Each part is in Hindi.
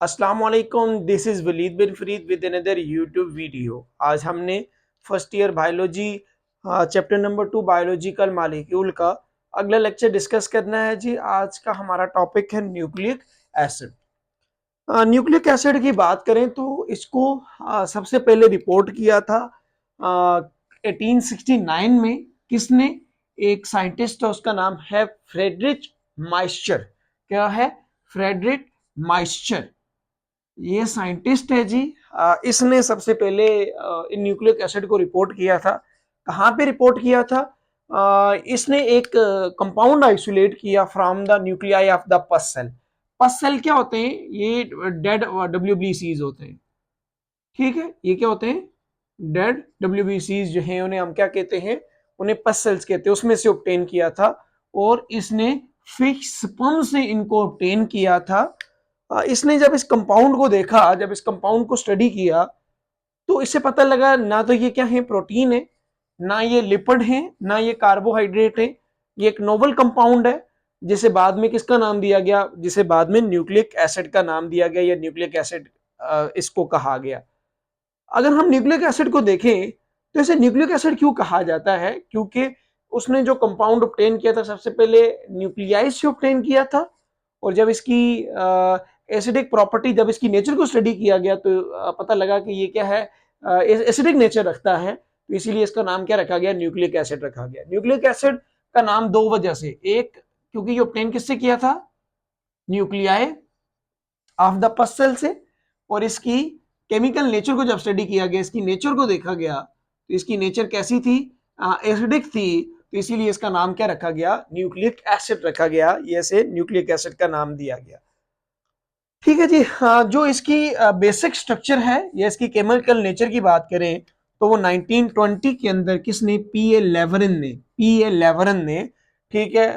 अस्सलाम वालेकुम, this is Waleed bin Fareed with another YouTube video. आज हमने first year biology chapter number 2 biological molecule का अगला लेक्चर डिस्कस करना है जी। आज का हमारा टॉपिक है न्यूक्लिक एसिड। न्यूक्लिक एसिड की बात करें तो इसको सबसे पहले रिपोर्ट किया था 1869 में। किसने? एक साइंटिस्ट है, उसका नाम है फ्रेडरिच माइस्चर। क्या है? Friedrich Miescher. ये साइंटिस्ट है जी। इसने सबसे पहले इन न्यूक्लिक एसिड को रिपोर्ट किया था। कहाँ पे रिपोर्ट किया था? इसने एक कंपाउंड आइसोलेट किया from the nuclei of the pus cell. Pus cell क्या होते हैं? ये डेड डब्ल्यूबीसीज होते हैं। ठीक है, ये क्या होते हैं? डेड डब्ल्यूबीसीज जो है उन्हें हम क्या कहते हैं? उन्हें पस सेल्स कहते हैं। उसमें से ऑब्टेन किया था और इसने फिश स्पर्म से इनको ऑब्टेन किया था। इसने जब इस कंपाउंड को देखा, जब इस कंपाउंड को स्टडी किया, तो इससे पता लगा ना तो ये क्या है, प्रोटीन है, ना ये लिपिड है, ना ये कार्बोहाइड्रेट है। ये एक नोवल कंपाउंड है जिसे बाद में किसका नाम दिया गया? जिसे बाद में न्यूक्लिक एसिड का नाम दिया गया या न्यूक्लिक एसिड इसको कहा गया। अगर हम न्यूक्लिक एसिड को देखें तो इसे न्यूक्लिक एसिड क्यों कहा जाता है? क्योंकि उसने जो कंपाउंड ऑब्टेन किया था सबसे पहले न्यूक्लियाई से ऑब्टेन किया था। और जब इसकी एसिडिक प्रॉपर्टी, जब इसकी नेचर को स्टडी किया गया तो पता लगा कि ये क्या है, एसिडिक नेचर रखता है। तो इसीलिए इसका नाम क्या रखा गया? न्यूक्लिक एसिड रखा गया। न्यूक्लिक एसिड का नाम दो वजह से, एक क्योंकि ये ऑब्टेन किससे किया था? न्यूक्लियाई ऑफ द पसल से। और इसकी केमिकल नेचर को जब स्टडी किया गया, इसकी नेचर को देखा गया तो इसकी नेचर कैसी थी? एसिडिक थी। तो इसीलिए इसका नाम क्या रखा गया? न्यूक्लिक एसिड रखा गया। ये से न्यूक्लिक एसिड का नाम दिया गया। ठीक है जी। हाँ, जो इसकी बेसिक स्ट्रक्चर है या इसकी केमिकल नेचर की बात करें तो वो 1920 के अंदर किसने? पी ए लेवरन ने ठीक है,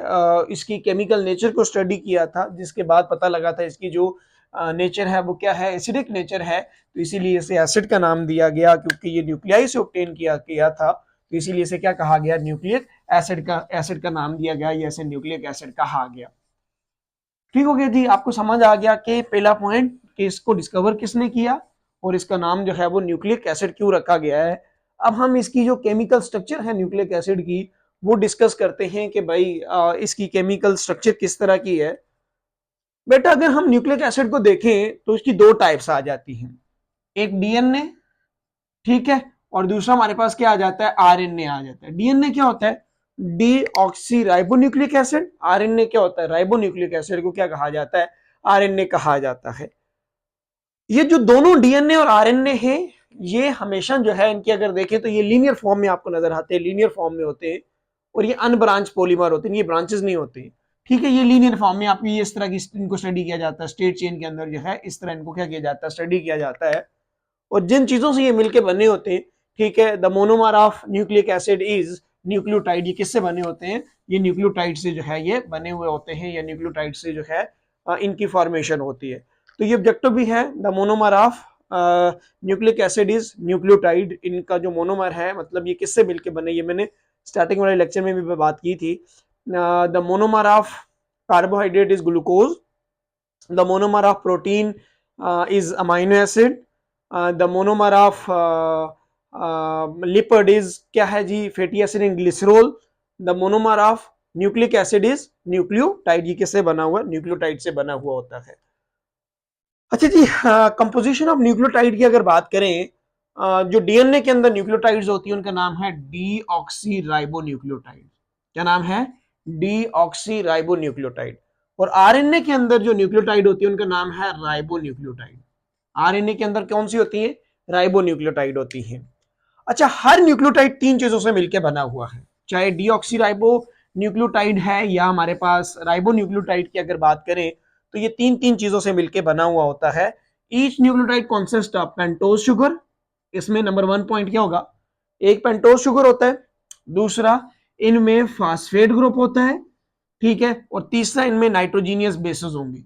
इसकी केमिकल नेचर को स्टडी किया था, जिसके बाद पता लगा था इसकी जो नेचर है वो क्या है? एसिडिक नेचर है। तो इसीलिए इसे एसिड का नाम दिया गया, क्योंकि ये न्यूक्लियाई से ऑब्टेन किया था। तो इसीलिए इसे क्या कहा गया? न्यूक्लिक एसिड का नाम दिया गया, या इसे न्यूक्लिक एसिड कहा गया। ठीक हो गया जी। आपको समझ आ गया कि पहला पॉइंट कि इसको डिस्कवर किसने किया और इसका नाम जो है वो न्यूक्लिक एसिड क्यों रखा गया है। अब हम इसकी जो केमिकल स्ट्रक्चर है न्यूक्लिक एसिड की, वो डिस्कस करते हैं कि भाई इसकी केमिकल स्ट्रक्चर किस तरह की है। बेटा, अगर हम न्यूक्लिक एसिड को देखें तो इसकी दो टाइप्स आ जाती हैं। एक डीएनए, ठीक है, और दूसरा हमारे पास क्या आ जाता है? आरएनए आ जाता है। डीएनए क्या होता है? D oxy ribonucleic acid. RNA क्या होता है? राइबोन्यूक्लिक एसिड को क्या कहा जाता है? आरएनए कहा जाता है। ये जो दोनों डीएनए और आरएनए हैं, ये हमेशा जो है इनकी अगर देखें तो ये लीनियर फॉर्म में आपको नजर आते हैं, लीनियर फॉर्म में होते हैं। और ये अनब्रांच पॉलीमर होते हैं, ये ब्रांचेस नहीं होते। ठीक है, ये लीनियर फॉर्म में आप ये इस तरह की इनको स्टडी किया जाता है। स्टेट चेन के अंदर जो है इस तरह इनको क्या किया जाता है? स्टडी किया जाता है। और जिन चीजों से ये मिलके बने होते हैं, ठीक है, the monomer of nucleic acid is nucleotide. ये किससे बने होते हैं? ये न्यूक्लियोटाइड से जो है ये बने हुए होते हैं, या न्यूक्लियोटाइड से जो है इनकी फॉर्मेशन होती है। तो ये ऑब्जेक्टिव भी है, the monomer of nucleic acid is nucleotide. इनका जो मोनोमर है, मतलब ये किससे मिलके बने, ये मैंने स्टार्टिंग वाले लेक्चर में भी बात की थी। The monomer of carbohydrate is glucose, the monomer of protein is amino acid, the monomer of lipid is क्या है जी? Fatty acid in glycerol. The monomer of nucleic acid is nucleotide. ये किससे बना हुआ? न्यूक्लियोटाइड से बना हुआ होता है। अच्छा जी, कंपोजिशन ऑफ न्यूक्लियोटाइड की अगर बात करें, जो डीएनए के अंदर न्यूक्लियोटाइड्स होती है उनका नाम है डीऑक्सी राइबोन्यूक्लियोटाइड। क्या नाम है? Deoxy ribonucleotide. और आरएनए के अंदर जो न्यूक्लियोटाइड होती है उनका नाम है राइबोन्यूक्लियोटाइड। आरएनए के अंदर कौन सी होती है? राइबोन्यूक्लियोटाइड होती है। अच्छा, हर न्यूक्लियोटाइड तीन चीजों से मिलकर बना हुआ है, चाहे डीऑक्सी राइबो न्यूक्लियोटाइड है या हमारे पास राइबो न्यूक्लियोटाइड की अगर बात करें तो ये तीन तीन चीजों से मिलकर बना हुआ होता है। Each nucleotide consist of pentose sugar. इसमें नंबर 1 पॉइंट क्या होगा? एक पेंटोज शुगर होता है, दूसरा इनमें फास्फेट ग्रुप होता है, ठीक है, और तीसरा इनमें नाइट्रोजीनियस बेसेस होंगे।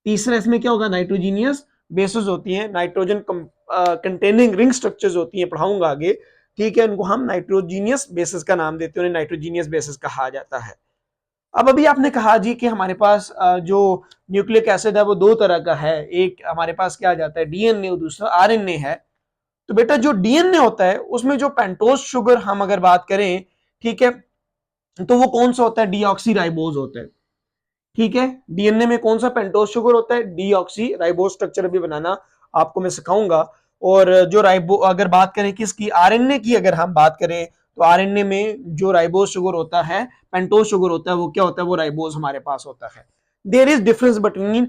तीसरा इसमें क्या होगा? नाइट्रोजीनियस बेसेस होती हैं, नाइट्रोजन कंटेनिंग रिंग स्ट्रक्चर्स होती हैं, पढ़ाऊंगा आगे। ठीक है, इनको हम नाइट्रोजीनियस बेसिस का नाम देते हैं, उन्हें नाइट्रोजीनियस बेसिस कहा जाता है। अब अभी आपने कहा जी कि हमारे पास जो न्यूक्लिक एसिड है वो दो तरह का है, एक हमारे पास क्या आ जाता है डीएनए और दूसरा आरएनए है। तो बेटा जो डीएनए होता है उसमें जो पेंटोज शुगर हम अगर बात करें, ठीक है, तो वो कौन सा होता है, डीऑक्सी राइबोज होता है। ठीक है, डीएनए में कौन सा पेंटोज शुगर होता है, डीऑक्सी राइबोज स्ट्रक्चर अभी बनाना आपको मैं सिखाऊंगा। और जो राइबो अगर बात करें किसकी, आरएनए की अगर हम बात करें तो आरएनए में जो राइबोज शुगर होता है, पेंटोज शुगर होता है, वो क्या होता है, वो राइबोज हमारे पास होता है। There is difference between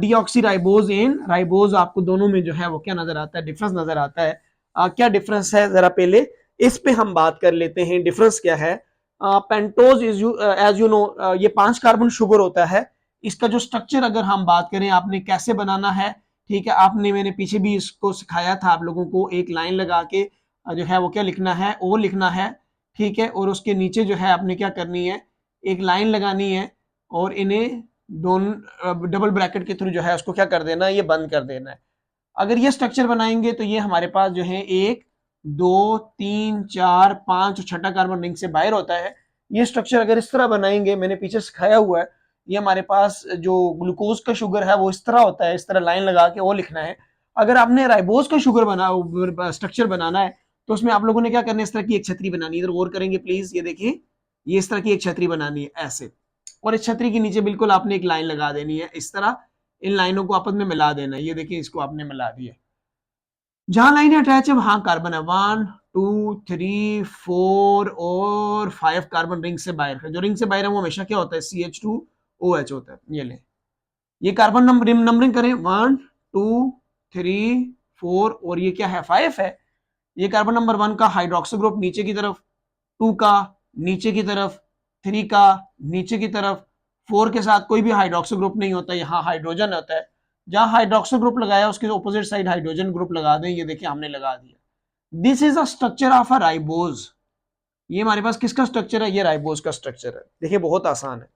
deoxyribose and ribose, आपको दोनों में जो है वो क्या नजर आता है, डिफरेंस नजर आता है। क्या डिफरेंस है जरा पहले इस पे हम बात कर लेते हैं, डिफरेंस क्या है। Pentose is as you know ये 5 कार्बन शुगर होता है। इसका जो स्ट्रक्चर अगर हम बात करें आपने कैसे बनाना है, ठीक है, आपने मैंने पीछे भी इसको सिखाया था आप लोगों को, एक लाइन लगा के जो है वो क्या लिखना है, ओ लिखना है। ठीक है, और उसके नीचे जो है आपने क्या करनी है, एक लाइन लगानी है और इन्हें दोनों डबल ब्रैकेट के थ्रू जो है उसको क्या कर देना है, ये बंद कर देना है। अगर ये स्ट्रक्चर बनाएंगे तो ये हमारे पास जो है 1 2 3 4 5 छठा कार्बन रिंग से बाहर होता है। ये स्ट्रक्चर अगर इस तरह बनाएंगे, मैंने पीछे सिखाया हुआ है, ये हमारे पास जो ग्लूकोज का शुगर है वो इस तरह होता है, इस तरह लाइन लगा के वो लिखना है। अगर आपने राइबोज का शुगर बना स्ट्रक्चर बनाना है तो उसमें आप लोगों ने क्या करना है, इस तरह की एक छतरी बनानी है। इधर गौर करेंगे प्लीज, ये देखिए, ये इस तरह की एक छतरी बनानी है ऐसे, और इस छतरी के नीचे बिल्कुल आपने एक लाइन लगा देनी है इस तरह, इन लाइनों को आपस में मिला देना है। ये देखिए, इसको आपने मिला दिया, जहां लाइनें अटैच है वहां कार्बन है, 1 2 3 4 और 5 कार्बन रिंग से बाहर है। जो रिंग से बाहर है वो हमेशा क्या होता है, CH2OH होता है। ये ले, ये कार्बन नंबरिंग करें, 1 2 3 4 और ये क्या है, 5 है। ये कार्बन नंबर 1 का हाइड्रोक्सी ग्रुप नीचे की तरफ, 2 का नीचे की तरफ, 3 का नीचे की तरफ, 4 के साथ कोई भी हाइड्रोक्सी ग्रुप नहीं होता, यहाँ हाइड्रोजन होता है। जहां हाइड्रोक्सी ग्रुप लगाया उसके ऑपोजिट साइड हाइड्रोजन ग्रुप लगा दें। ये देखिए हमने लगा दिया। This is a structure of a ribose. ये हमारे पास किसका स्ट्रक्चर है, ये राइबोज का स्ट्रक्चर है। देखिए बहुत आसान है।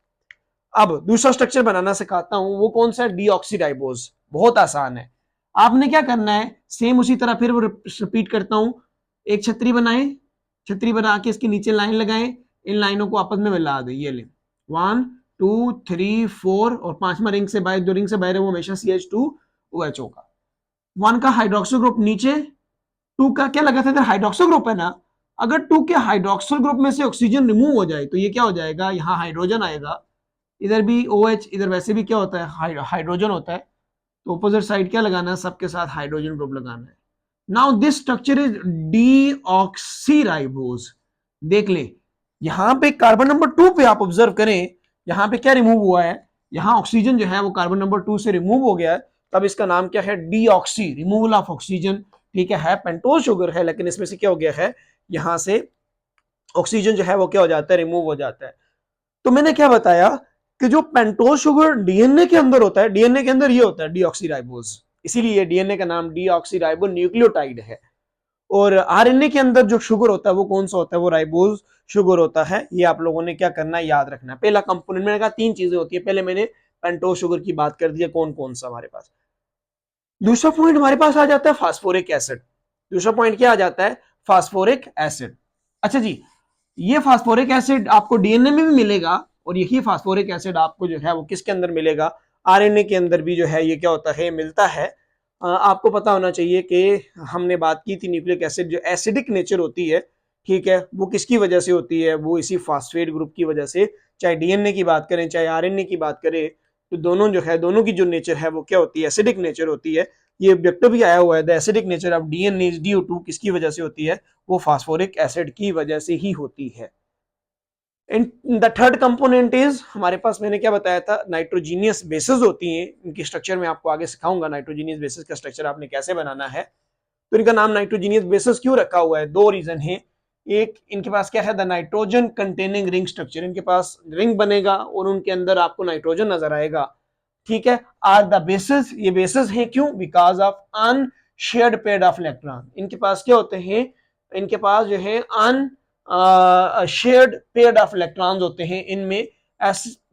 अब दूसरा स्ट्रक्चर बनाना सिखाता हूं, वो कौन सा है, डीऑक्सीराइबोज। बहुत आसान है। आपने क्या करना है, सेम उसी तरह फिर वो रिपीट करता हूं, एक छतरी बनाए, छतरी बना के इसके नीचे लाइन लगाएं, इन लाइनों को आपस में मिला दें। ये ले, 1 2 3 4 और पांचवा रिंग से बाहर, जो रिंग से बाहर है वो हमेशा CH2OH होगा। 1 का हाइड्रोक्सिल ग्रुप नीचे, 2 का क्या लगा था इधर, हाइड्रोक्सिल ग्रुप है ना। अगर 2 के हाइड्रोक्सिल ग्रुप में से ऑक्सीजन रिमूव हो जाए तो ये क्या हो जाएगा, यहाँ हाइड्रोजन आएगा, इधर भी OH, इधर वैसे भी क्या होता है, हाइड्रोजन होता है। तो अपोजिट साइड क्या लगाना है, सबके साथ हाइड्रोजन ग्रुप लगाना है। Now this structure is deoxyribose. देख ले, यहां पे कार्बन नंबर 2 पे आप ऑब्जर्व करें, यहां पे क्या रिमूव हुआ है, यहां ऑक्सीजन जो है वो कार्बन नंबर 2 से रिमूव हो गया है। तब इसका नाम क्या है, डीऑक्सी, रिमूवल ऑफ ऑक्सीजन। ठीक है पेंटोज शुगर है, लेकिन इसमें से क्या हो गया है, यहां से ऑक्सीजन जो है वो क्या हो जाता है, रिमूव हो जाता है। तो मैंने क्या बताया कि जो पेंटोज शुगर डीएनए के अंदर होता है, डीएनए के अंदर ये होता है डीऑक्सीराइबोज, इसीलिए डीएनए का नाम डीऑक्सीराइबो न्यूक्लियोटाइड है। और आरएनए के अंदर जो शुगर होता है वो कौन सा होता है, वो राइबोज शुगर होता है। ये आप लोगों ने क्या करना है, याद रखना है। पहला कंपोनेंट मैंने कहा 3 चीजें होती है, पहले मैंने पेंटोज शुगर की बात कर दी है, कौन कौन सा हमारे पास। दूसरा पॉइंट हमारे पास आ जाता है फास्फोरिक एसिड। दूसरा पॉइंट क्या आ जाता है, फास्फोरिक एसिड। अच्छा जी, ये फास्फोरिक एसिड आपको डीएनए में भी मिलेगा, और यही फास्फोरिक एसिड आपको जो है वो किसके अंदर मिलेगा, आरएनए के अंदर भी जो है ये क्या होता है, मिलता है। आपको पता होना चाहिए कि हमने बात की थी न्यूक्लिक एसिड जो एसिडिक नेचर होती है, ठीक है, वो किसकी वजह से होती है, वो इसी फास्फेट ग्रुप की वजह से। चाहे डीएनए की बात करें चाहे आरएनए की बात करें, तो दोनों जो है, दोनों की जो नेचर है वो क्या होती है, एसिडिक नेचर होती है। ये व्यक्ति भी आया हुआ है, the acidic nature of DNA is due to, किसकी वजह से होती है, वो फास्फोरिक एसिड की वजह से ही होती है। And the third component is, हमारे पास मैंने क्या बताया था, नाइट्रोजीनियस बेसिस होती हैं। इनकी स्ट्रक्चर में आपको आगे सिखाऊंगा, नाइट्रोजीनियस बेसिस का स्ट्रक्चर आपने कैसे बनाना है। तो इनका नाम नाइट्रोजीनियस बेसिस क्यों रखा हुआ है, 2 रीजन है। एक, इनके पास क्या है, the nitrogen containing ring structure, इनके पास रिंग बनेगा और उनके अंदर आपको नाइट्रोजन नजर आएगा। ठीक है, आर द बेसिस, ये बेसिस है क्यों, because of unshared pair of electron. इनके पास क्या होते हैं, इनके पास जो है अन शेयर्ड पेयर ऑफ इलेक्ट्रॉन्स होते हैं, इनमें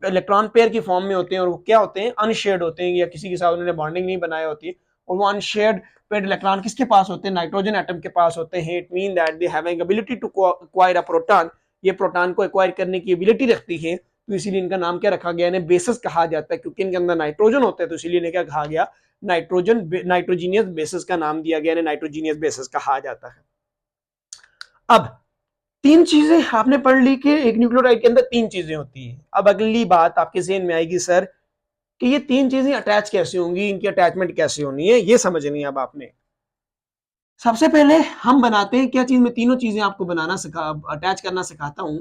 इलेक्ट्रॉन पेयर की फॉर्म में होते हैं, और वो क्या होते हैं, अनशेयर्ड होते हैं, या किसी के साथ उन्होंने बॉन्डिंग नहीं बनाई होती। और वो अनशेयर्ड पेयर इलेक्ट्रॉन किसके पास होते हैं, नाइट्रोजन एटम के पास होते हैं। It mean that they having ability to acquire a proton, ये प्रोटॉन को एक्वायर करने की एबिलिटी रखती है। तो इसीलिए इनका नाम क्या रखा गया, इन्हें बेसिस कहा जाता है, क्योंकि इनके अंदर नाइट्रोजन होता है, तो इसीलिए इन्हें क्या कहा गया, नाइट्रोजीनियस बेसिस का नाम दिया गया, इन्हें नाइट्रोजीनियस बेसिस कहा जाता है। अब तीन चीजें आपने पढ़ ली कि एक न्यूक्लियोटाइड के अंदर तीन चीजें होती हैं। अब अगली बात आपके ज़हन में आएगी सर कि ये तीन चीजें अटैच कैसे होंगी, इनकी अटैचमेंट कैसे होनी है, ये समझनी है अब आपने। सबसे पहले हम बनाते हैं क्या चीज, में तीनों चीजें आपको बनाना अटैच करना सिखाता हूं।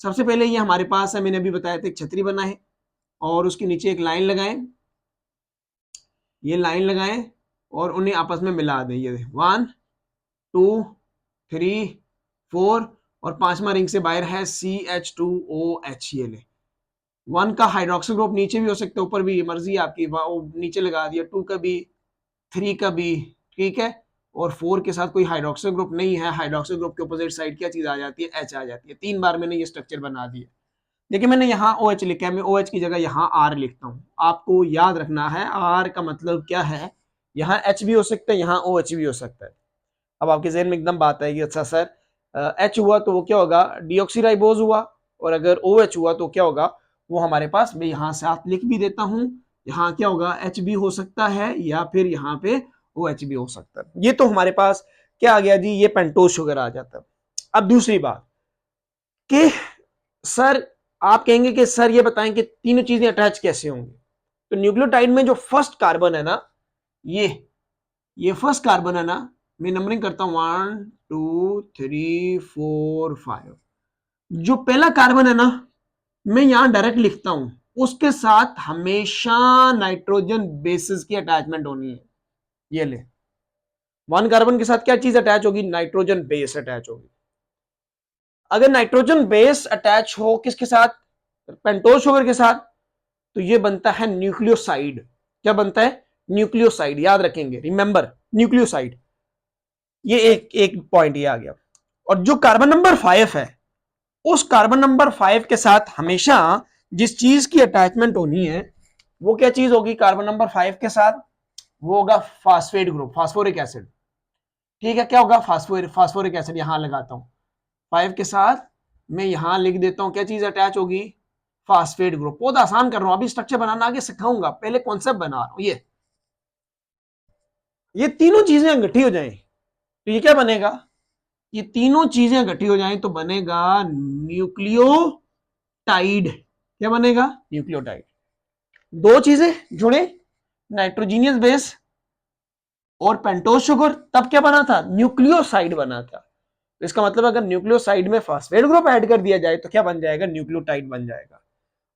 सबसे पहले ये हमारे पास है, मैंने अभी बताया था, एक छतरी बना है और उसके नीचे एक लाइन लगाएं, ये लाइन लगाएं और उन्हें आपस में मिला दें। ये 1 2 3 4 और पांचवा रिंग से बाहर है CH2OH। ये ले 1 का हाइड्रोक्सिल ग्रुप नीचे भी हो सकता है, ऊपर भी, मर्जी आपकी, वो नीचे लगा दिया। 2 का भी, 3 का भी, ठीक है। और 4 के साथ कोई हाइड्रोक्सिल ग्रुप नहीं है, हाइड्रोक्सिल ग्रुप के अपोजिट साइड क्या चीज आ जाती है, H आ जाती है। 3 बार मैंने ये स्ट्रक्चर बना दिया। देखिए मैंने यहाँ OH लिखा है, मैं OH की जगह यहाँ R लिखता हूँ। आपको याद रखना है R का मतलब क्या है, यहाँ H भी हो सकता है, यहाँ OH भी हो सकता है। अब आपके जहन में एकदम बात आएगी, अच्छा सर H हुआ तो वो क्या होगा, डीऑक्सीराइबोज हुआ, और अगर OH हुआ तो क्या होगा, वो हमारे पास, मैं यहाँ साथ लिख भी देता हूँ, यहाँ क्या होगा, H भी हो सकता है या फिर यहाँ पे OH भी हो सकता है। ये तो हमारे पास क्या आ गया जी, ये पेंटोज शुगर आ जाता है। अब दूसरी बात कि सर आप कहेंगे कि सर ये बताएं कि तीनों चीजें अटैच कैसे होंगी। तो न्यूक्लियोटाइड में जो फर्स्ट कार्बन है ना, ये फर्स्ट कार्बन है ना, मैं नंबरिंग करता हूं 1 2 3 4 5। जो पहला कार्बन है ना, मैं यहां डायरेक्ट लिखता हूं, उसके साथ हमेशा नाइट्रोजन बेसिस की अटैचमेंट होनी है। ये ले 1 कार्बन के साथ क्या चीज अटैच होगी, नाइट्रोजन बेस अटैच होगी। अगर नाइट्रोजन बेस अटैच हो किसके साथ, पेंटोज शुगर के साथ, तो ये बनता है न्यूक्लियोसाइड। क्या बनता है, न्यूक्लियोसाइड। याद रखेंगे, रिमेंबर न्यूक्लियोसाइड। ये एक पॉइंट ये आ गया। और जो कार्बन नंबर 5 है, उस कार्बन नंबर 5 के साथ हमेशा जिस चीज की अटैचमेंट होनी है, वो क्या चीज होगी कार्बन नंबर 5 के साथ, वो होगा फास्फेट ग्रुप, फास्फोरिक एसिड। ठीक है, क्या होगा, फास्फोरिक एसिड। यहां लगाता हूं 5 के साथ, मैं यहां लिख देता हूं क्या चीज अटैच होगी, फास्फेट ग्रुप। बहुत आसान कर रहा हूं, अभी स्ट्रक्चर बनाना आगे सिखाऊंगा, पहले कॉन्सेप्ट बना रहा हूं। ये तीनों चीजें इकट्ठी हो जाएं तो ये क्या बनेगा, ये तीनों चीजें इकट्ठी हो जाएं तो बनेगा न्यूक्लियोटाइड। क्या बनेगा, न्यूक्लियोटाइड। दो चीजें जुड़े, नाइट्रोजीनियस बेस और पेंटोज शुगर, तब क्या बना था, न्यूक्लियोसाइड बना था। तो इसका मतलब अगर न्यूक्लियोसाइड में फास्फेट ग्रुप ऐड कर दिया जाए तो क्या बन जाएगा, न्यूक्लियोटाइड बन जाएगा।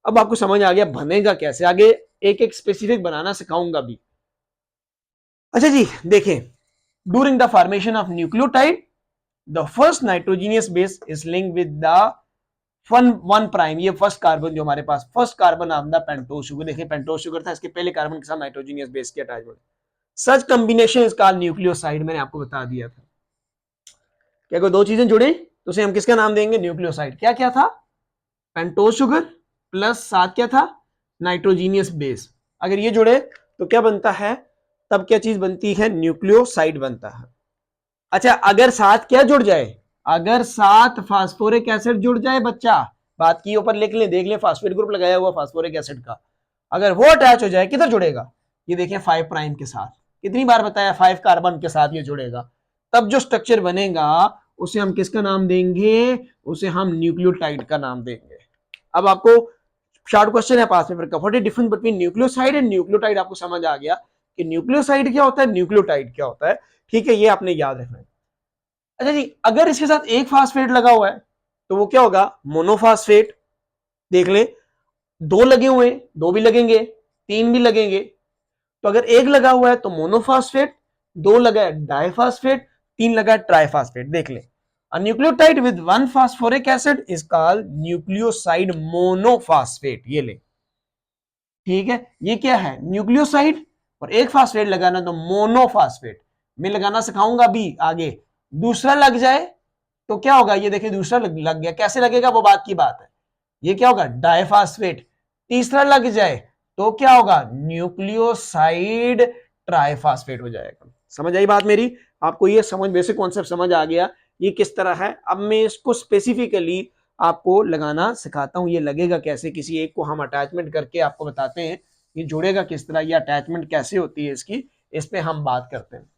अब आपको समझ आ गया बनेगा कैसे, आगे एक एक स्पेसिफिक बनाना सिखाऊंगा भी। अच्छा जी देखें, during the formation of nucleotide the first nitrogenous base is linked with the 1 prime. ये फर्स्ट कार्बन जो हमारे पास, first carbon of the pentose sugar, देखिए पेंटोज शुगर था, इसके पहले कार्बन के साथ नाइट्रोजीनियस बेस की attachment, such combination is called nucleoside. मैंने आपको बता दिया था कि अगर दो चीजें जुड़ी तो उसे हम किसका नाम देंगे, न्यूक्लियोसाइड। क्या क्या था, पेंटोज शुगर प्लस साथ क्या था, नाइट्रोजीनियस बेस। अगर ये जुड़े तो क्या बनता है, तब क्या चीज बनती है, न्यूक्लियोसाइड बनता है। अच्छा अगर साथ क्या जुड़ जाए, अगर साथ फास्फोरिक एसिड जुड़ जाए, बच्चा बात की ऊपर लिख ले, देख ले फास्फेट ग्रुप लगाया हुआ फास्फोरिक एसिड का, अगर वो अटैच हो जाए किधर जुड़ेगा, ये देखिए 5 प्राइम के साथ। कितनी बार बताया, 5 कार्बन के साथ ये जुड़ेगा, तब जो स्ट्रक्चर बनेगा उसे हम किसका नाम देंगे, उसे हम न्यूक्लियोटाइड का नाम देंगे। अब आपको शॉर्ट क्वेश्चन है पास पेपर का, what is difference between nucleoside and nucleotide. आपको समझ आ गया कि न्यूक्लियोसाइड क्या होता है, न्यूक्लियोटाइड क्या होता है, ठीक है, ये आपने याद रखना है। अच्छा जी, अगर इसके साथ एक फास्फेट लगा हुआ है तो वो क्या होगा, मोनोफास्फेट। देख ले, दो लगे हुए, दो भी लगेंगे, तीन भी लगेंगे। तो अगर एक लगा हुआ है तो मोनोफास्फेट, दो लगा है डाइफास्फेट, तीन लगा है ट्राइफास्फेट। देख ले, a nucleotide with one phosphoric acid is called nucleoside monophosphate। ये ले, ठीक है, ये क्या है, न्यूक्लियोसाइड, और एक फास्फेट लगाना तो मोनोफास्फेट। मैं लगाना सिखाऊंगा भी आगे। दूसरा लग जाए तो क्या होगा, ये देखिए दूसरा लग गया, कैसे लगेगा वो बात की बात है, ये क्या होगा, डाइफास्फेट। तीसरा लग जाए तो क्या होगा, न्यूक्लियोसाइड ट्राइफास्फेट हो जाएगा। समझ आई बात मेरी, आपको ये समझ, बेसिक कॉन्सेप्ट समझ आ गया ये किस तरह है। अब मैं इसको स्पेसिफिकली आपको लगाना सिखाता हूँ। ये लगेगा कैसे, किसी एक को हम अटैचमेंट करके आपको बताते हैं ये जुड़ेगा किस तरह, ये अटैचमेंट कैसे होती है इसकी, इस पे हम बात करते हैं।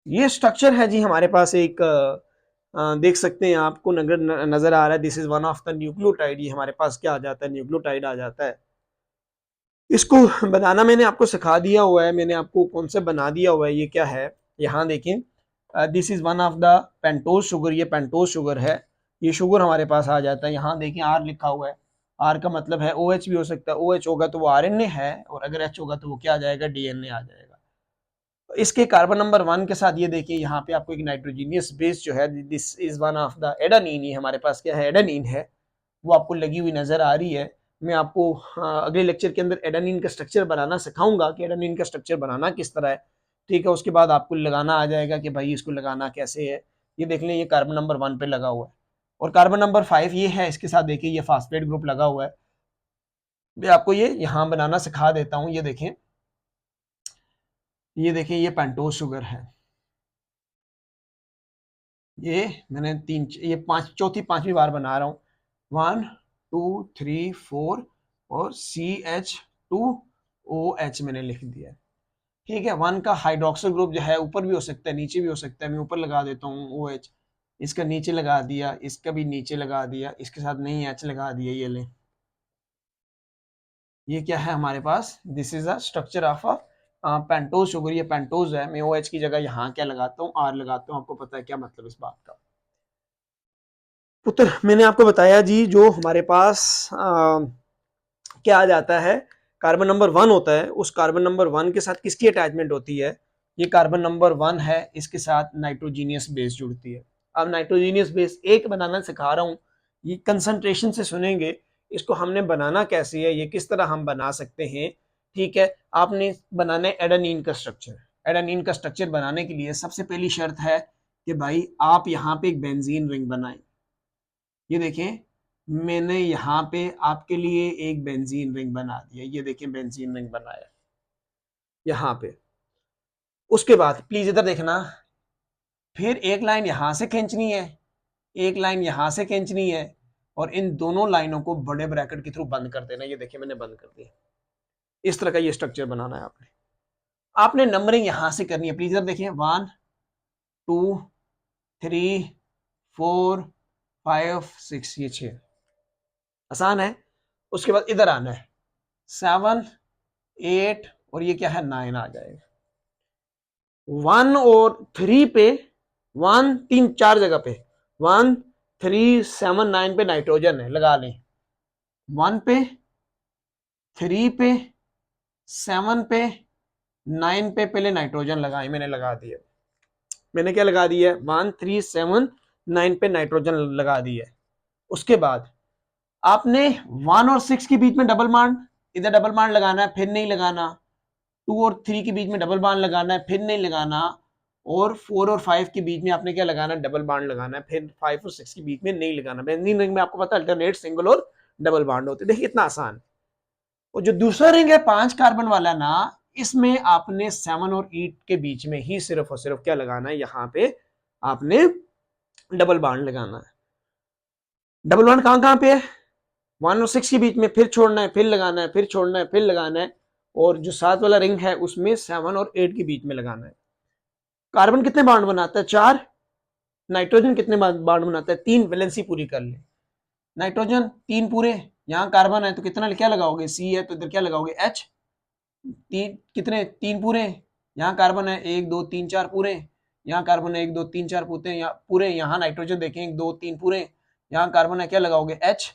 ये स्ट्रक्चर है जी हमारे पास एक देख सकते हैं, आपको नजर आ रहा है, this is one of the nucleotide. ये हमारे पास क्या आ जाता है, न्यूक्लियोटाइड आ जाता है। इसको बनाना मैंने आपको सिखा दिया हुआ है, मैंने आपको कौन से बना दिया हुआ है। ये क्या है, यहाँ देखें, this is one of the pentose sugar, ये पेंटोज शुगर है। ये शुगर हमारे पास आ जाता है, यहाँ देखें आर लिखा हुआ है। आर का मतलब है ओ एच भी हो सकता है, ओ एच होगा तो वो आर एन ए है, और अगर एच होगा तो वो क्या आ जाएगा, डीएनए आ जाएगा। तो इसके कार्बन नंबर 1 के साथ ये देखिए यहाँ पे आपको एक नाइट्रोजीनियस बेस जो है, this is one of the adenine. ये हमारे पास क्या है, एडानिन है, वो आपको लगी हुई नजर आ रही है। मैं आपको अगले लेक्चर के अंदर एडानिन का स्ट्रक्चर बनाना सिखाऊंगा कि एडानिन का स्ट्रक्चर बनाना किस तरह है, ठीक है। उसके बाद आपको लगाना आ जाएगा कि भाई इसको लगाना कैसे है। ये देख लें, ये कार्बन नंबर 1 पे लगा हुआ है, और कार्बन नंबर 5 ये है, इसके साथ देखिए ये फास्फेट ग्रुप लगा हुआ है। मैं आपको ये यहाँ बनाना सिखा देता हूँ। ये देखें, ये देखें, ये पेंटोज शुगर है। ये मैंने ये पांचवी बार बना रहा हूँ। 1 2 3 4 और CH2OH मैंने लिख दिया, ठीक है। 1 का हाइड्रोक्सिल ग्रुप जो है ऊपर भी हो सकता है नीचे भी हो सकता है, मैं ऊपर लगा देता हूँ OH, इसका नीचे लगा दिया, इसका भी नीचे लगा दिया, इसके साथ नहीं H लगा दिया। ये लें, ये क्या है हमारे पास, this is a structure of a pentose sugar. ये पेंटोज है, मैं OH की जगह यहाँ क्या लगाता हूँ, R लगाता हूँ। आपको पता है क्या मतलब इस बात का। पुत्र मैंने आपको बताया जी, जो हमारे पास क्या आ जाता है, कार्बन नंबर 1 होता है, उस कार्बन नंबर 1 के साथ किसकी अटैचमेंट होती है, ये कार्बन नंबर 1 है, इसके साथ नाइट्रोजीनियस बेस जुड़ती है। अब नाइट्रोजीनियस बेस एक बनाना सिखा रहा हूँ, ये कंसंट्रेशन से सुनेंगे, इसको हमने बनाना कैसे है, ये किस तरह हम बना सकते हैं, ठीक है। आपने बनाना है एडेनिन का स्ट्रक्चर। एडेनिन का स्ट्रक्चर बनाने के लिए सबसे पहली शर्त है कि भाई आप यहाँ पे एक बेंजीन रिंग बनाएं। ये देखें, मैंने यहाँ पे आपके लिए एक बेंजीन रिंग बना दिया, ये देखें बेंजीन रिंग बनाया यहाँ पे। उसके बाद प्लीज इधर देखना, फिर एक लाइन यहां से खींचनी है, एक लाइन यहां से खींचनी है, और इन दोनों लाइनों को बड़े ब्रैकेट के थ्रू बंद कर देना। ये देखिए मैंने बंद कर दिया। इस तरह का ये स्ट्रक्चर बनाना है आपने। आपने नंबरिंग यहां से करनी है, प्लीज इधर देखिए, 1 2 3 4 5 6, ये 6 आसान है। उसके बाद इधर आना है, 7 8 और ये क्या है, 9 आ जाएगा। 1 और 3 पे, 1 3 4 जगह पे, 1 3 7 9 पे नाइट्रोजन है, लगा लें। 1 पे, 3 पे, 7 पे, 9 पे पहले नाइट्रोजन लगाए, मैंने लगा दिया। मैंने क्या लगा दिया, 1 3 7 9 पे नाइट्रोजन लगा दिया। उसके बाद आपने 1 और 6 के बीच में डबल बॉन्ड, इधर डबल बॉन्ड लगाना है, फिर नहीं लगाना। 2 और 3 के बीच में डबल बॉन्ड लगाना है, फिर नहीं लगाना। और 4 और 5 के बीच में आपने क्या लगाना है, डबल बॉन्ड लगाना है, फिर 5 और 6 के बीच में नहीं लगाना। बेंजीन रिंग में आपको पता है अल्टरनेट सिंगल और डबल बॉन्ड होते, देखिए इतना आसान। और जो दूसरा रिंग है 5 कार्बन वाला ना, इसमें आपने 7 और 8 के बीच में ही सिर्फ और सिर्फ क्या लगाना है, यहाँ पे आपने डबल बॉन्ड लगाना है। डबल बॉन्ड कहां कहां पे है, 1 और 6 के बीच में, फिर छोड़ना है, फिर लगाना है, फिर छोड़ना है, फिर लगाना है। और जो 7 वाला रिंग है उसमें 7 और 8 के बीच में लगाना है। कार्बन कितने बॉन्ड बनाता है, 4। नाइट्रोजन कितने बॉन्ड बनाता है, 3। वैलेंसी पूरी कर ले, नाइट्रोजन 3 पूरे, यहाँ कार्बन है तो कितना क्या लगाओगे, C है तो इधर क्या लगाओगे, H। 3 कितने, 3 पूरे, यहाँ कार्बन है 1 2 3 4 पूरे, यहाँ कार्बन है 1 2 3 4 पूरे, यहाँ नाइट्रोजन देखें 1 2 3 पूरे, यहाँ कार्बन है क्या लगाओगे, H।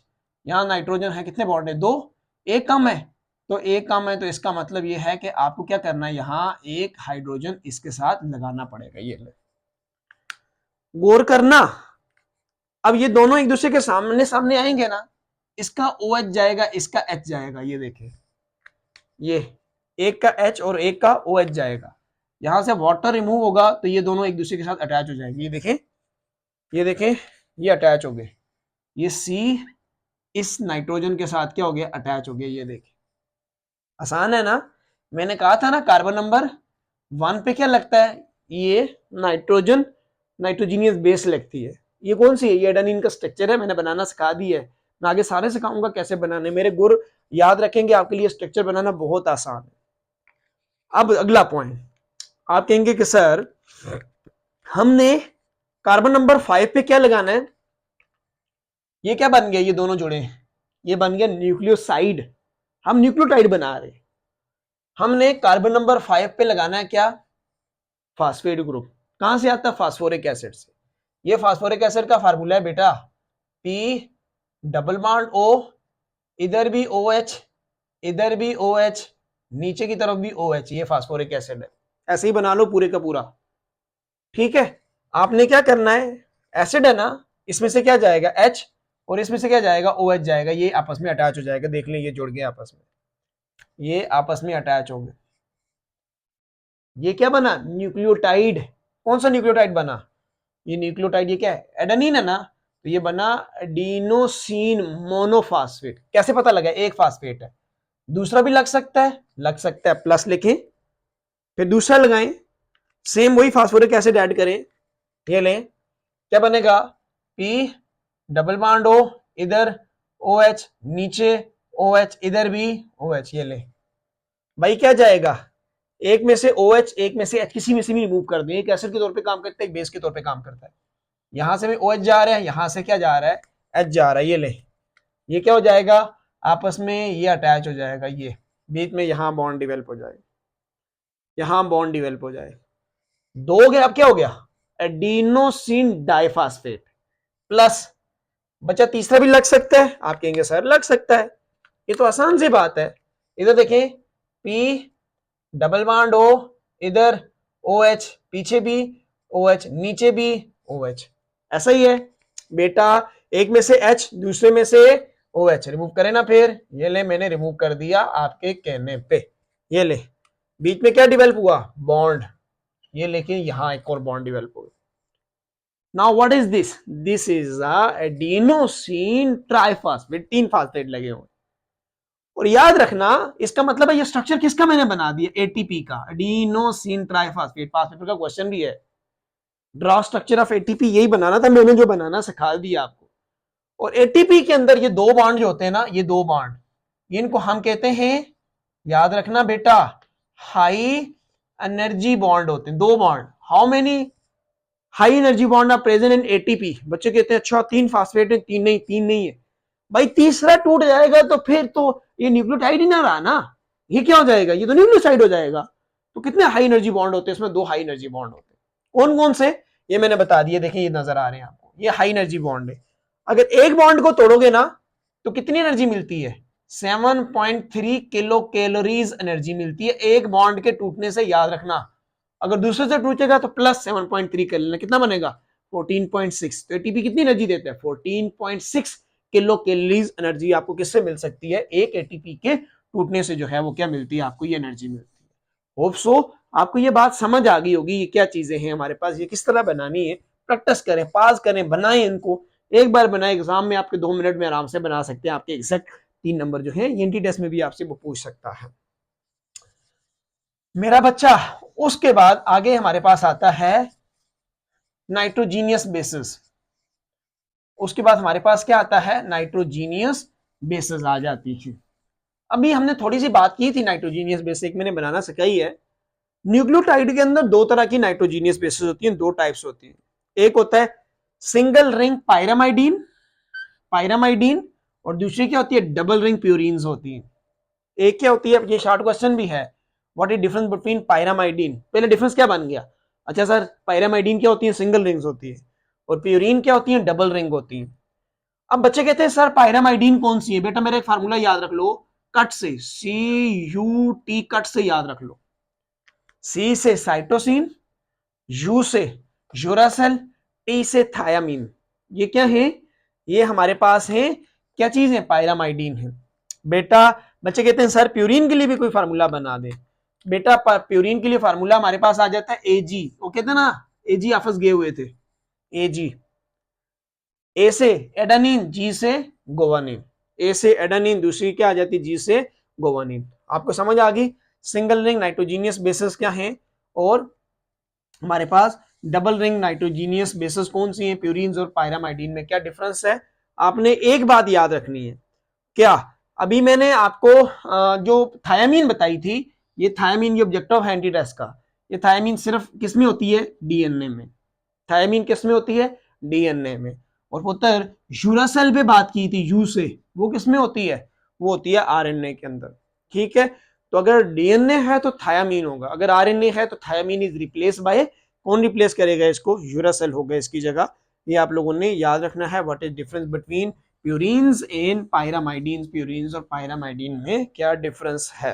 यहाँ नाइट्रोजन है कितने बॉन्ड है, 2, एक कम है। तो एक कम है तो इसका मतलब ये है कि आपको क्या करना है, यहाँ एक हाइड्रोजन इसके साथ लगाना पड़ेगा। ये गौर करना, अब ये दोनों एक दूसरे के सामने सामने आएंगे ना, इसका OH जाएगा, इसका H जाएगा। ये देखिए, ये एक का H और एक का OH जाएगा, यहां से वाटर रिमूव होगा तो ये दोनों एक दूसरे के साथ अटैच हो जाएंगे। ये देखें, ये देखें, ये अटैच हो गए, ये C इस नाइट्रोजन के साथ क्या हो गया, अटैच हो गया। ये देखिए आसान है ना, मैंने कहा था ना कार्बन नंबर 1 पे क्या लगता है, ये नाइट्रोजीनियस बेस लगती है। ये कौन सी है, ये एडेनिन का स्ट्रक्चर है, मैंने बनाना सिखा दिया है, मैं आगे सारे सिखाऊंगा कैसे बनाने, मेरे गुर याद रखेंगे, आपके लिए स्ट्रक्चर बनाना बहुत आसान है। अब अगला पॉइंट, आप कहेंगे कि सर हमने कार्बन नंबर 5 पे क्या लगाना है, ये क्या बन गया, ये दोनों जुड़े हैं, ये बन गया न्यूक्लियोसाइड, हम न्यूक्लियोटाइड बना रहे हैं। हमने कार्बन नंबर 5 पे लगाना है क्या, फास्फेट ग्रुप। कहां से आता है, फास्फोरिक एसिड से। ये फास्फोरिक एसिड का फार्मूला है बेटा, पी डबल बॉन्ड ओ, इधर भी ओ एच, इधर भी ओ एच, नीचे की तरफ भी ओ एच, ये फास्फोरिक एसिड है। ऐसे ही बना लो पूरे का पूरा, ठीक है। आपने क्या करना है, एसिड है ना, इसमें से क्या जाएगा एच, और इसमें से क्या जाएगा ओ एच जाएगा, ये आपस में अटैच हो जाएगा, देख लें ये जुड़ गए आपस में, ये आपस में अटैच हो गए, ये क्या बना, न्यूक्लियोटाइड। कौन सा न्यूक्लियोटाइड बना, ये न्यूक्लियोटाइड, ये क्या है, एडेनिन है ना, तो ये बना एडिनोसिन मोनोफास्फेट। कैसे पता लगा, एक फास्फेट है, दूसरा भी लग सकता है, लग सकता है, प्लस लिखें, फिर दूसरा लगाएं, सेम वही फास्फोरिक एसिड ऐड करें, ये लें, क्या बनेगा, पी डबल बॉन्ड ओ, इधर ओ एच, नीचे ओ एच, इधर भी ओ एच, ये ले भाई, क्या जाएगा, एक में से ओ एच, एक में से एच, किसी में से भी रिमूव कर दें, एक एसिड के तौर पे काम करता है, एक बेस के तौर पे काम करता है। यहां से भी ओ एच जा रहा है, यहां से क्या जा रहा है, एच जा रहा है, ये ले, ये क्या हो जाएगा, आपस में ये अटैच हो जाएगा, ये बीच में यहां बॉन्ड डिवेल्प हो जाएगा, यहां बॉन्ड डिवेल्प हो जाएगा, दो हो गया, अब क्या हो गया, एडिनोसिन डाइफास्फेट, प्लस बचा तीसरा भी लग सकता है, आप कहेंगे सर लग सकता है, ये तो आसान सी बात है, इधर देखें, पी डबल बॉन्ड ओ, इधर ओ एच, पीछे भी ओ एच, नीचे भी ओ एच, ऐसा ही है बेटा, एक में से एच, दूसरे में से ओ एच, रिमूव करें ना, फिर ये ले, मैंने रिमूव कर दिया आपके कहने पे, ये ले, बीच में क्या डिवेल्प हुआ, बॉन्ड, ये लेकिन यहां एक और बॉन्ड डिवेल्प हो गया। Now what is this, this is adenosine triphosphate, 3 phosphate लगे हुए, और याद रखना इसका मतलब है ये स्ट्रक्चर किसका मैंने बना दिया, एटीपी का, एडिनोसिन ट्राइफॉस्फेट, पास पेपर का क्वेश्चन भी है, ड्रॉ स्ट्रक्चर ऑफ एटीपी, यही बनाना था मैंने, जो बनाना सिखा दिया आपको। और एटीपी के अंदर ये दो बॉन्ड जो होते हैं ना, ये दो बॉन्ड, इनको हम कहते हैं, याद रखना बेटा, हाई एनर्जी बॉन्ड होते हैं, दो bond, how many high energy bond are present in ATP, बच्चे कहते हैं अच्छा 3 फास्फेट है, 3 नहीं, 3 नहीं है भाई, तीसरा टूट जाएगा तो फिर तो ये न्यूक्लियोटाइड ही ना रहा ना, ये क्या हो जाएगा, ये तो न्यूक्लियोसाइड हो जाएगा। तो कितने हाई एनर्जी बॉन्ड होते हैं इसमें, 2 हाई एनर्जी बॉन्ड होते हैं, कौन कौन से, ये मैंने बता दिए, देखिए ये नजर आ रहे हैं आपको, ये हाई एनर्जी बॉन्ड है। अगर एक बॉन्ड को तोड़ोगे ना तो कितनी एनर्जी मिलती है, 7.3 किलो कैलोरीज एनर्जी मिलती है एक बॉन्ड के टूटने से, याद रखना। अगर दूसरे से टूटेगा तो प्लस 7.3 कर लेना, कितना बनेगा 14.6। तो एटीपी कितनी एनर्जी देता है, 14.6 किलो कैलोरीज एनर्जी आपको किससे मिल सकती है, एक एटीपी के टूटने से जो है वो क्या मिलती है आपको, ये एनर्जी मिलती है। होप सो आपको ये बात समझ आ गई होगी, ये क्या चीजें हैं हमारे पास, ये किस तरह बनानी है, प्रैक्टिस करें, पास करें, बनाएं इनको, एक बार बनाए, एग्जाम में आपके 2 मिनट में आराम से बना सकते हैं, आपके एग्जैक्ट 3 नंबर जो है एनटी टेस्ट में भी आपसे वो पूछ सकता है मेरा बच्चा। उसके बाद आगे हमारे पास आता है नाइट्रोजीनियस बेसिस, उसके बाद हमारे पास क्या आता है, नाइट्रोजीनियस बेसिस आ जाती है। अभी हमने थोड़ी सी बात की थी नाइट्रोजीनियस बेस, एक मैंने बनाना सिखाई है। न्यूक्लियोटाइड के अंदर दो तरह की नाइट्रोजीनियस बेसिस होती हैं, दो टाइप्स होती हैं, एक होता है सिंगल रिंग पायरामाइडीन, पायरामाइडीन, और दूसरी क्या होती है, डबल रिंग प्यूरिन्स होती हैं। एक क्या होती है, ये शॉर्ट क्वेश्चन भी है, व्हाट इज डिफरेंस बिटवीन पायरामाइडीन, पहले डिफरेंस क्या बन गया, अच्छा सर पायरामाइडीन क्या होती है, सिंगल रिंग्स होती है, और प्यूरिन क्या होती है, डबल रिंग होती है। अब बच्चे कहते हैं सर पायरामाइडीन कौन सी है, बेटा मेरा एक फार्मूला याद रख लो, कट से, CUT कट से याद रख लो, C से साइटोसिन, U से यूरासिल, T से थायामीन, ये क्या है, ये हमारे पास है, क्या चीज है, पायरामाइडीन है। बेटा बच्चे कहते हैं सर प्यूरिन के लिए भी कोई फार्मूला बना दे, बेटा प्यूरिन के लिए फार्मूला हमारे पास आ जाता है AG, वो कहते हैं ना AG आपस गए हुए थे, AG, ए से एडानिन, जी से गोवानिन, ए से एडानिन, दूसरी क्या आ जाती है, जी से गोवानिन। आपको समझ आ गई, सिंगल रिंग नाइट्रोजीनियस बेसिस क्या है और हमारे पास डबल रिंग नाइट्रोजीनियस बेसेस कौन सी हैं, प्यूरीन्स और पायरामाइडीन में क्या डिफरेंस है। आपने एक बात याद रखनी है, क्या अभी मैंने आपको जो थायामीन बताई थी, ये थायामीन, ये ऑब्जेक्टिव है एंटी टेस्ट का, ये थायामीन सिर्फ किस में होती है, डीएनए में। थायामीन किस में होती है, डीएनए में। और पुत्र यूरासेल पे बात की थी, यू से, वो किस में होती है, वो होती है आरएनए के अंदर। ठीक है, तो अगर डीएनए है तो थायामीन होगा, अगर आरएनए है तो थायामीन इज रिप्लेस बाय, कौन रिप्लेस करेगा इसको, यूरासेल होगा इसकी जगह। ये आप लोगों ने याद रखना है, what is difference between purines and pyrimidine, purines और पायरामाइडीन में क्या डिफरेंस है।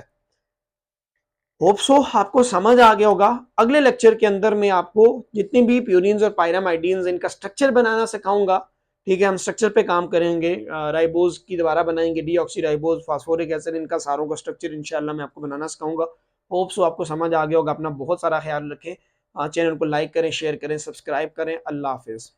होप सो आपको समझ आ गया होगा। अगले लेक्चर के अंदर मैं आपको जितनी भी प्यूरीन्स और पायरामाइडीन्स इनका स्ट्रक्चर बनाना सिखाऊंगा। ठीक है, हम स्ट्रक्चर पे काम करेंगे, राइबोज की दोबारा बनाएंगे, डीऑक्सीराइबोज, फास्फोरिक एसिड, इनका सारों का स्ट्रक्चर इंशाल्लाह मैं आपको बनाना सिखाऊंगा। होप सो आपको समझ आ गया होगा। अपना बहुत सारा ख्याल रखें, चैनल को लाइक करें, शेयर करें, सब्सक्राइब करें। अल्लाह हाफिज।